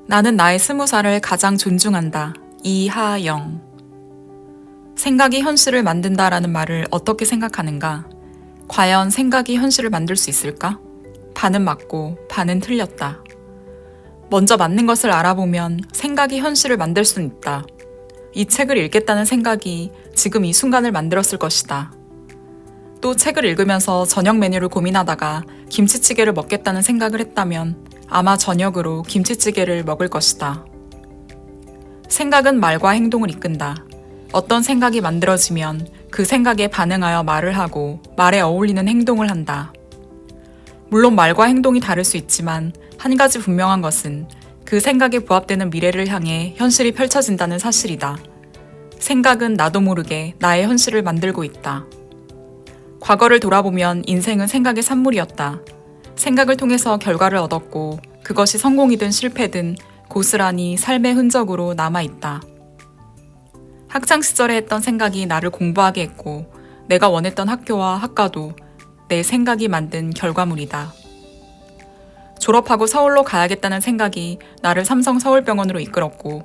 나는 나의 20살을 가장 존중한다. 이하영. 생각이 현실을 만든다라는 말을 어떻게 생각하는가? 과연 생각이 현실을 만들 수 있을까? 반은 맞고 반은 틀렸다. 먼저 맞는 것을 알아보면 생각이 현실을 만들 수는 있다. 이 책을 읽겠다는 생각이 지금 이 순간을 만들었을 것이다. 또 책을 읽으면서 저녁 메뉴를 고민하다가 김치찌개를 먹겠다는 생각을 했다면 아마 저녁으로 김치찌개를 먹을 것이다. 생각은 말과 행동을 이끈다. 어떤 생각이 만들어지면 그 생각에 반응하여 말을 하고 말에 어울리는 행동을 한다. 물론 말과 행동이 다를 수 있지만 한 가지 분명한 것은 그 생각에 부합되는 미래를 향해 현실이 펼쳐진다는 사실이다. 생각은 나도 모르게 나의 현실을 만들고 있다. 과거를 돌아보면 인생은 생각의 산물이었다. 생각을 통해서 결과를 얻었고 그것이 성공이든 실패든 고스란히 삶의 흔적으로 남아있다. 학창시절에 했던 생각이 나를 공부하게 했고 내가 원했던 학교와 학과도 내 생각이 만든 결과물이다. 졸업하고 서울로 가야겠다는 생각이 나를 삼성 서울병원으로 이끌었고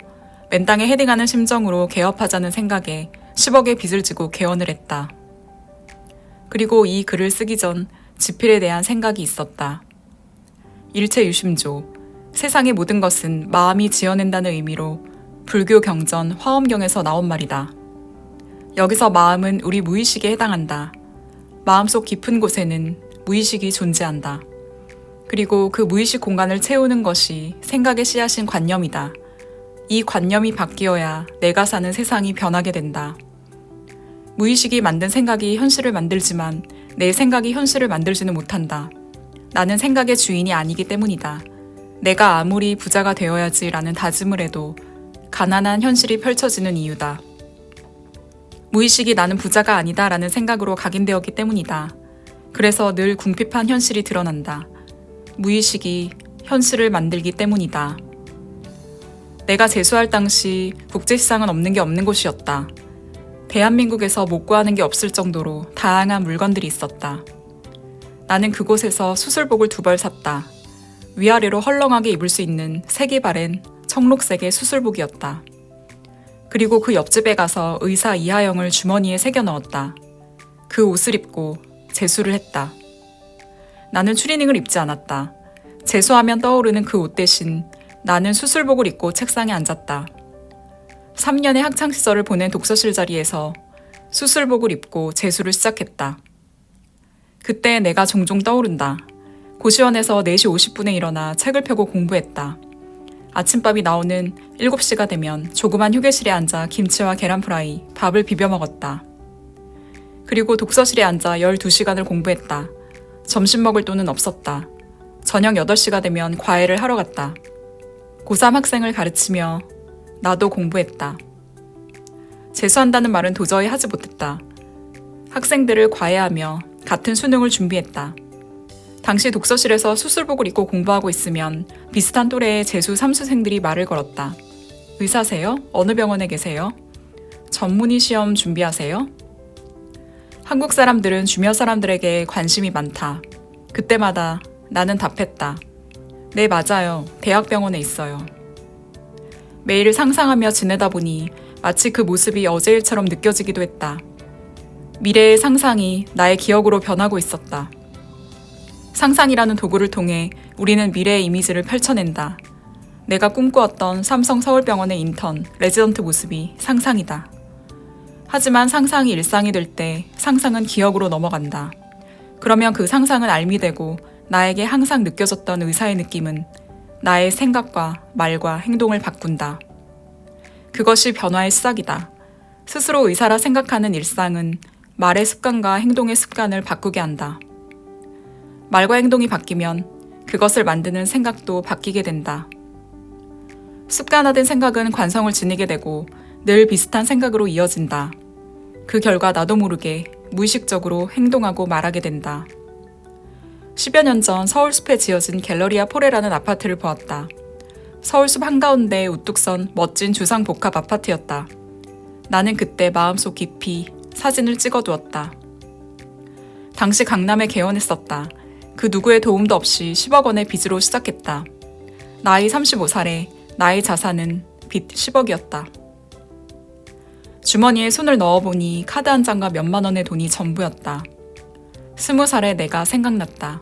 맨땅에 헤딩하는 심정으로 개업하자는 생각에 10억의 빚을 지고 개원을 했다. 그리고 이 글을 쓰기 전 지필에 대한 생각이 있었다. 일체유심조, 세상의 모든 것은 마음이 지어낸다는 의미로 불교 경전 화엄경에서 나온 말이다. 여기서 마음은 우리 무의식에 해당한다. 마음속 깊은 곳에는 무의식이 존재한다. 그리고 그 무의식 공간을 채우는 것이 생각의 씨앗인 관념이다. 이 관념이 바뀌어야 내가 사는 세상이 변하게 된다. 무의식이 만든 생각이 현실을 만들지만 내 생각이 현실을 만들지는 못한다. 나는 생각의 주인이 아니기 때문이다. 내가 아무리 부자가 되어야지라는 다짐을 해도 가난한 현실이 펼쳐지는 이유다. 무의식이 나는 부자가 아니다라는 생각으로 각인되었기 때문이다. 그래서 늘 궁핍한 현실이 드러난다. 무의식이 현실을 만들기 때문이다. 내가 재수할 당시 국제시장은 없는 게 없는 곳이었다. 대한민국에서 못 구하는 게 없을 정도로 다양한 물건들이 있었다. 나는 그곳에서 수술복을 2벌 샀다. 위아래로 헐렁하게 입을 수 있는 색이 바랜 청록색의 수술복이었다. 그리고 그 옆집에 가서 의사 이하영을 주머니에 새겨 넣었다. 그 옷을 입고 재수를 했다. 나는 추리닝을 입지 않았다. 재수하면 떠오르는 그 옷 대신 나는 수술복을 입고 책상에 앉았다. 3년의 학창시절을 보낸 독서실 자리에서 수술복을 입고 재수를 시작했다. 그때 내가 종종 떠오른다. 고시원에서 4시 50분에 일어나 책을 펴고 공부했다. 아침밥이 나오는 7시가 되면 조그만 휴게실에 앉아 김치와 계란 프라이, 밥을 비벼 먹었다. 그리고 독서실에 앉아 12시간을 공부했다. 점심 먹을 돈은 없었다. 저녁 8시가 되면 과외를 하러 갔다. 고3 학생을 가르치며 나도 공부했다. 재수한다는 말은 도저히 하지 못했다. 학생들을 과외하며 같은 수능을 준비했다. 당시 독서실에서 수술복을 입고 공부하고 있으면 비슷한 또래의 재수 3수생들이 말을 걸었다. 의사세요? 어느 병원에 계세요? 전문의 시험 준비하세요? 한국 사람들은 주변 사람들에게 관심이 많다. 그때마다 나는 답했다. 네, 맞아요. 대학병원에 있어요. 매일 상상하며 지내다 보니 마치 그 모습이 어제 일처럼 느껴지기도 했다. 미래의 상상이 나의 기억으로 변하고 있었다. 상상이라는 도구를 통해 우리는 미래의 이미지를 펼쳐낸다. 내가 꿈꾸었던 삼성 서울병원의 인턴, 레지던트 모습이 상상이다. 하지만 상상이 일상이 될 때 상상은 기억으로 넘어간다. 그러면 그 상상은 알미 되고 나에게 항상 느껴졌던 의사의 느낌은 나의 생각과 말과 행동을 바꾼다. 그것이 변화의 시작이다. 스스로 의사라 생각하는 일상은 말의 습관과 행동의 습관을 바꾸게 한다. 말과 행동이 바뀌면 그것을 만드는 생각도 바뀌게 된다. 습관화된 생각은 관성을 지니게 되고 늘 비슷한 생각으로 이어진다. 그 결과 나도 모르게 무의식적으로 행동하고 말하게 된다. 10여 년 전 서울숲에 지어진 갤러리아 포레라는 아파트를 보았다. 서울숲 한가운데 우뚝 선 멋진 주상 복합 아파트였다. 나는 그때 마음속 깊이 사진을 찍어두었다. 당시 강남에 개원했었다. 그 누구의 도움도 없이 10억 원의 빚으로 시작했다. 나이 35살에 나의 자산은 빚 10억이었다. 주머니에 손을 넣어보니 카드 한 장과 몇만 원의 돈이 전부였다. 20살의 내가 생각났다.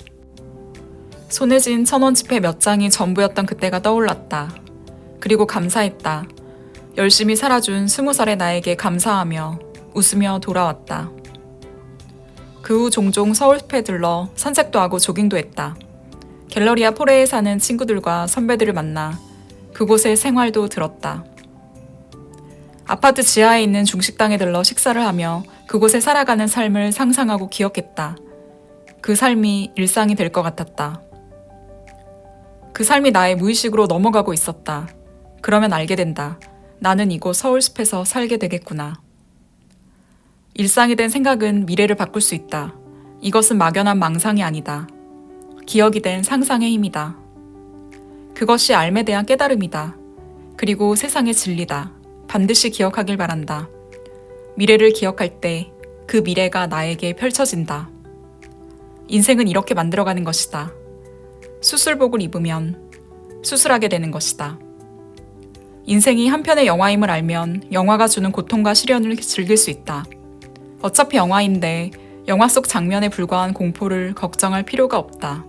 손에 쥔 1,000원 지폐 몇 장이 전부였던 그때가 떠올랐다. 그리고 감사했다. 열심히 살아준 20살의 나에게 감사하며 웃으며 돌아왔다. 그 후 종종 서울숲에 들러 산책도 하고 조깅도 했다. 갤러리아 포레에 사는 친구들과 선배들을 만나 그곳의 생활도 들었다. 아파트 지하에 있는 중식당에 들러 식사를 하며 그곳에 살아가는 삶을 상상하고 기억했다. 그 삶이 일상이 될 것 같았다. 그 삶이 나의 무의식으로 넘어가고 있었다. 그러면 알게 된다. 나는 이곳 서울숲에서 살게 되겠구나. 일상이 된 생각은 미래를 바꿀 수 있다. 이것은 막연한 망상이 아니다. 기억이 된 상상의 힘이다. 그것이 삶에 대한 깨달음이다. 그리고 세상의 진리다. 반드시 기억하길 바란다. 미래를 기억할 때 그 미래가 나에게 펼쳐진다. 인생은 이렇게 만들어가는 것이다. 수술복을 입으면 수술하게 되는 것이다. 인생이 한 편의 영화임을 알면 영화가 주는 고통과 시련을 즐길 수 있다. 어차피 영화인데 영화 속 장면에 불과한 공포를 걱정할 필요가 없다.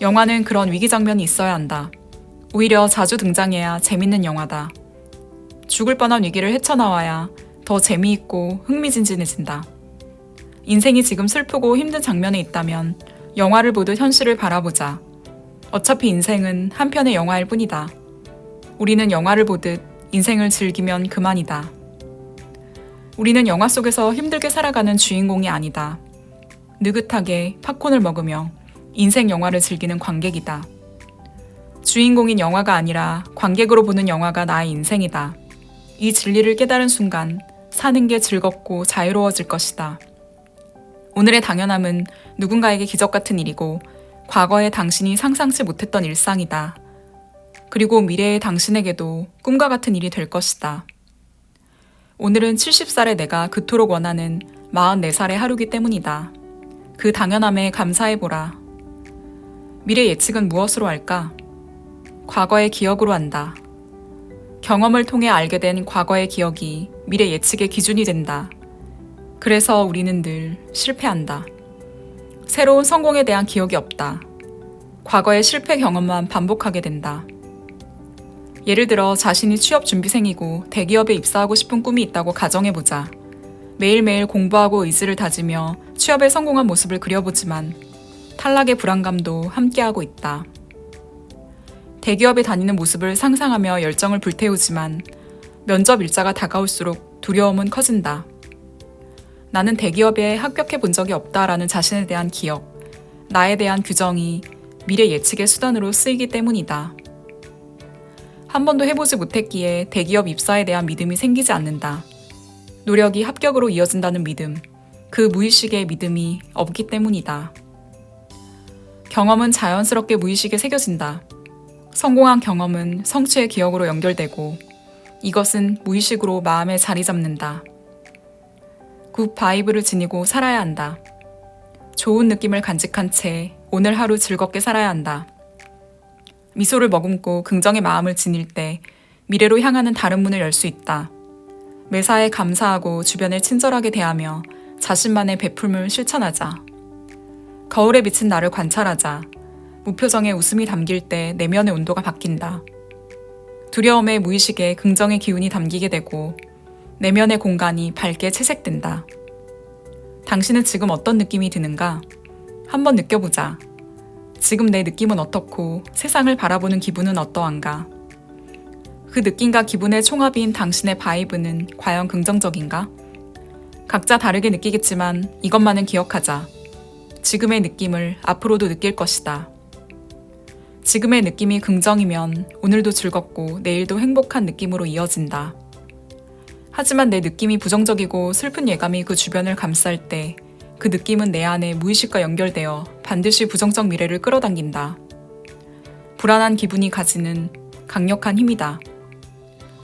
영화는 그런 위기 장면이 있어야 한다. 오히려 자주 등장해야 재밌는 영화다. 죽을 뻔한 위기를 헤쳐나와야 더 재미있고 흥미진진해진다. 인생이 지금 슬프고 힘든 장면에 있다면 영화를 보듯 현실을 바라보자. 어차피 인생은 한 편의 영화일 뿐이다. 우리는 영화를 보듯 인생을 즐기면 그만이다. 우리는 영화 속에서 힘들게 살아가는 주인공이 아니다. 느긋하게 팝콘을 먹으며 인생 영화를 즐기는 관객이다. 주인공인 영화가 아니라 관객으로 보는 영화가 나의 인생이다. 이 진리를 깨달은 순간 사는 게 즐겁고 자유로워질 것이다. 오늘의 당연함은 누군가에게 기적 같은 일이고 과거의 당신이 상상치 못했던 일상이다. 그리고 미래의 당신에게도 꿈과 같은 일이 될 것이다. 오늘은 70살의 내가 그토록 원하는 44살의 하루기 때문이다. 그 당연함에 감사해보라. 미래 예측은 무엇으로 할까? 과거의 기억으로 한다. 경험을 통해 알게 된 과거의 기억이 미래 예측의 기준이 된다. 그래서 우리는 늘 실패한다. 새로운 성공에 대한 기억이 없다. 과거의 실패 경험만 반복하게 된다. 예를 들어 자신이 취업 준비생이고 대기업에 입사하고 싶은 꿈이 있다고 가정해보자. 매일매일 공부하고 의지를 다지며 취업에 성공한 모습을 그려보지만 탈락의 불안감도 함께하고 있다. 대기업에 다니는 모습을 상상하며 열정을 불태우지만 면접 일자가 다가올수록 두려움은 커진다. 나는 대기업에 합격해 본 적이 없다라는 자신에 대한 기억, 나에 대한 규정이 미래 예측의 수단으로 쓰이기 때문이다. 한 번도 해보지 못했기에 대기업 입사에 대한 믿음이 생기지 않는다. 노력이 합격으로 이어진다는 믿음, 그 무의식의 믿음이 없기 때문이다. 경험은 자연스럽게 무의식에 새겨진다. 성공한 경험은 성취의 기억으로 연결되고 이것은 무의식으로 마음에 자리 잡는다. 굿 바이브를 지니고 살아야 한다. 좋은 느낌을 간직한 채 오늘 하루 즐겁게 살아야 한다. 미소를 머금고 긍정의 마음을 지닐 때 미래로 향하는 다른 문을 열 수 있다. 매사에 감사하고 주변을 친절하게 대하며 자신만의 베풀음을 실천하자. 거울에 비친 나를 관찰하자. 무표정의 웃음이 담길 때 내면의 온도가 바뀐다. 두려움의 무의식에 긍정의 기운이 담기게 되고 내면의 공간이 밝게 채색된다. 당신은 지금 어떤 느낌이 드는가? 한번 느껴보자. 지금 내 느낌은 어떻고 세상을 바라보는 기분은 어떠한가? 그 느낌과 기분의 총합인 당신의 바이브는 과연 긍정적인가? 각자 다르게 느끼겠지만 이것만은 기억하자. 지금의 느낌을 앞으로도 느낄 것이다. 지금의 느낌이 긍정이면 오늘도 즐겁고 내일도 행복한 느낌으로 이어진다. 하지만 내 느낌이 부정적이고 슬픈 예감이 그 주변을 감쌀 때 그 느낌은 내 안에 무의식과 연결되어 반드시 부정적 미래를 끌어당긴다. 불안한 기분이 가지는 강력한 힘이다.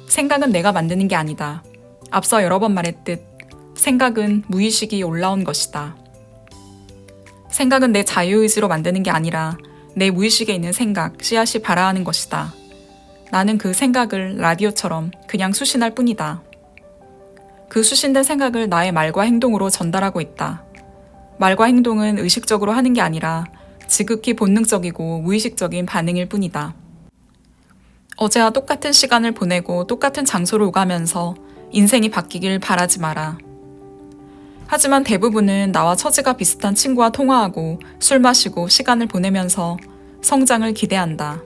생각은 내가 만드는 게 아니다. 앞서 여러 번 말했듯 생각은 무의식이 올라온 것이다. 생각은 내 자유의지로 만드는 게 아니라 내 무의식에 있는 생각, 씨앗이 발화하는 것이다. 나는 그 생각을 라디오처럼 그냥 수신할 뿐이다. 그 수신된 생각을 나의 말과 행동으로 전달하고 있다. 말과 행동은 의식적으로 하는 게 아니라 지극히 본능적이고 무의식적인 반응일 뿐이다. 어제와 똑같은 시간을 보내고 똑같은 장소를 오가면서 인생이 바뀌길 바라지 마라. 하지만 대부분은 나와 처지가 비슷한 친구와 통화하고 술 마시고 시간을 보내면서 성장을 기대한다.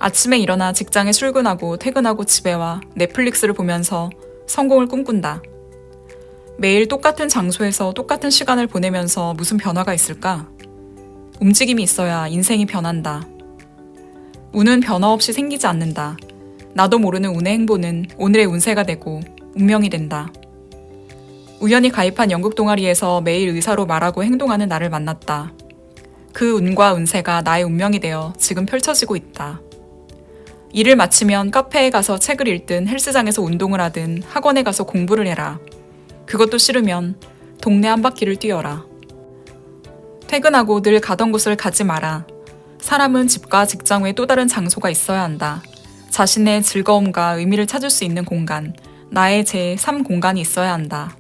아침에 일어나 직장에 출근하고 퇴근하고 집에 와 넷플릭스를 보면서 성공을 꿈꾼다. 매일 똑같은 장소에서 똑같은 시간을 보내면서 무슨 변화가 있을까? 움직임이 있어야 인생이 변한다. 운은 변화 없이 생기지 않는다. 나도 모르는 운의 행보는 오늘의 운세가 되고 운명이 된다. 우연히 가입한 연극 동아리에서 매일 의사로 말하고 행동하는 나를 만났다. 그 운과 운세가 나의 운명이 되어 지금 펼쳐지고 있다. 일을 마치면 카페에 가서 책을 읽든 헬스장에서 운동을 하든 학원에 가서 공부를 해라. 그것도 싫으면 동네 한 바퀴를 뛰어라. 퇴근하고 늘 가던 곳을 가지 마라. 사람은 집과 직장 외 또 다른 장소가 있어야 한다. 자신의 즐거움과 의미를 찾을 수 있는 공간, 나의 제3 공간이 있어야 한다.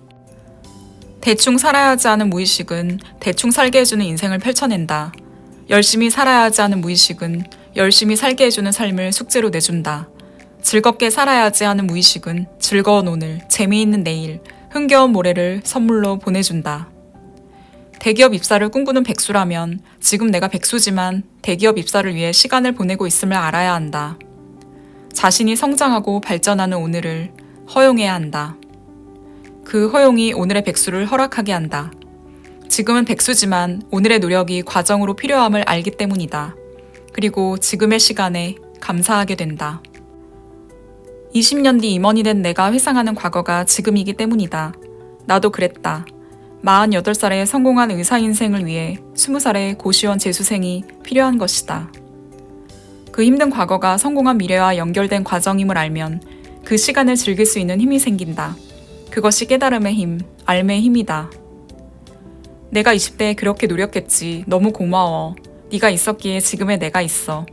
대충 살아야 하지 않은 무의식은 대충 살게 해주는 인생을 펼쳐낸다. 열심히 살아야 하지 않은 무의식은 열심히 살게 해주는 삶을 숙제로 내준다. 즐겁게 살아야 하지 않은 무의식은 즐거운 오늘, 재미있는 내일, 흥겨운 모레를 선물로 보내준다. 대기업 입사를 꿈꾸는 백수라면 지금 내가 백수지만 대기업 입사를 위해 시간을 보내고 있음을 알아야 한다. 자신이 성장하고 발전하는 오늘을 허용해야 한다. 그 허용이 오늘의 백수를 허락하게 한다. 지금은 백수지만 오늘의 노력이 과정으로 필요함을 알기 때문이다. 그리고 지금의 시간에 감사하게 된다. 20년 뒤 임원이 된 내가 회상하는 과거가 지금이기 때문이다. 나도 그랬다. 48살에 성공한 의사 인생을 위해 20살의 고시원 재수생이 필요한 것이다. 그 힘든 과거가 성공한 미래와 연결된 과정임을 알면 그 시간을 즐길 수 있는 힘이 생긴다. 그것이 깨달음의 힘, 알매의 힘이다. 내가 20대에 그렇게 노력했지. 너무 고마워. 네가 있었기에 지금의 내가 있어.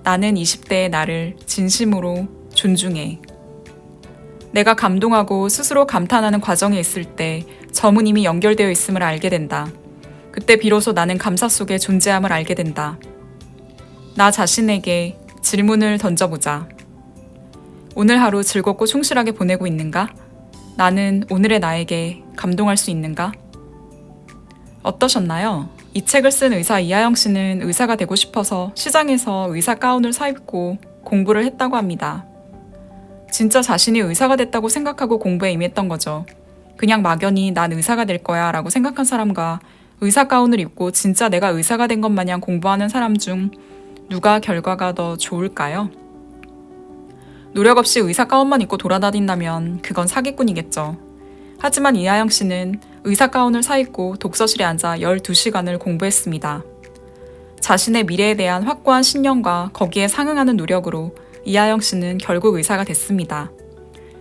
나는 20대의 나를 진심으로 존중해. 내가 감동하고 스스로 감탄하는 과정에 있을 때 점은 이미 연결되어 있음을 알게 된다. 그때 비로소 나는 감사 속에 존재함을 알게 된다. 나 자신에게 질문을 던져보자. 오늘 하루 즐겁고 충실하게 보내고 있는가? 나는 오늘의 나에게 감동할 수 있는가? 어떠셨나요? 이 책을 쓴 의사 이하영 씨는 의사가 되고 싶어서 시장에서 의사 가운을 사입고 공부를 했다고 합니다. 진짜 자신이 의사가 됐다고 생각하고 공부에 임했던 거죠. 그냥 막연히 난 의사가 될 거야 라고 생각한 사람과 의사 가운을 입고 진짜 내가 의사가 된 것 마냥 공부하는 사람 중 누가 결과가 더 좋을까요? 노력 없이 의사 가운만 입고 돌아다닌다면 그건 사기꾼이겠죠. 하지만 이하영 씨는 의사 가운을 사입고 독서실에 앉아 12시간을 공부했습니다. 자신의 미래에 대한 확고한 신념과 거기에 상응하는 노력으로 이하영 씨는 결국 의사가 됐습니다.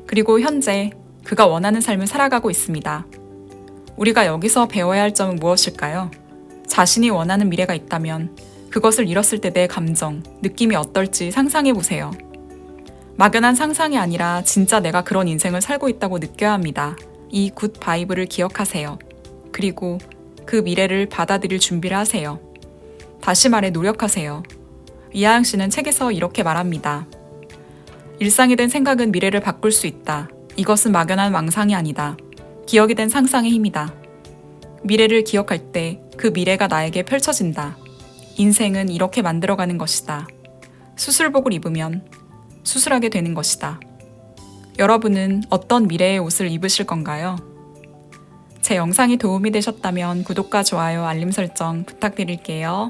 그리고 현재 그가 원하는 삶을 살아가고 있습니다. 우리가 여기서 배워야 할 점은 무엇일까요? 자신이 원하는 미래가 있다면 그것을 잃었을 때 내 감정, 느낌이 어떨지 상상해보세요. 막연한 상상이 아니라 진짜 내가 그런 인생을 살고 있다고 느껴야 합니다. 이 굿 바이브를 기억하세요. 그리고 그 미래를 받아들일 준비를 하세요. 다시 말해 노력하세요. 이하영 씨는 책에서 이렇게 말합니다. 일상이 된 생각은 미래를 바꿀 수 있다. 이것은 막연한 망상이 아니다. 기억이 된 상상의 힘이다. 미래를 기억할 때 그 미래가 나에게 펼쳐진다. 인생은 이렇게 만들어가는 것이다. 수술복을 입으면 수술하게 되는 것이다. 여러분은 어떤 미래의 옷을 입으실 건가요? 제 영상이 도움이 되셨다면 구독과 좋아요, 알림 설정 부탁드릴게요.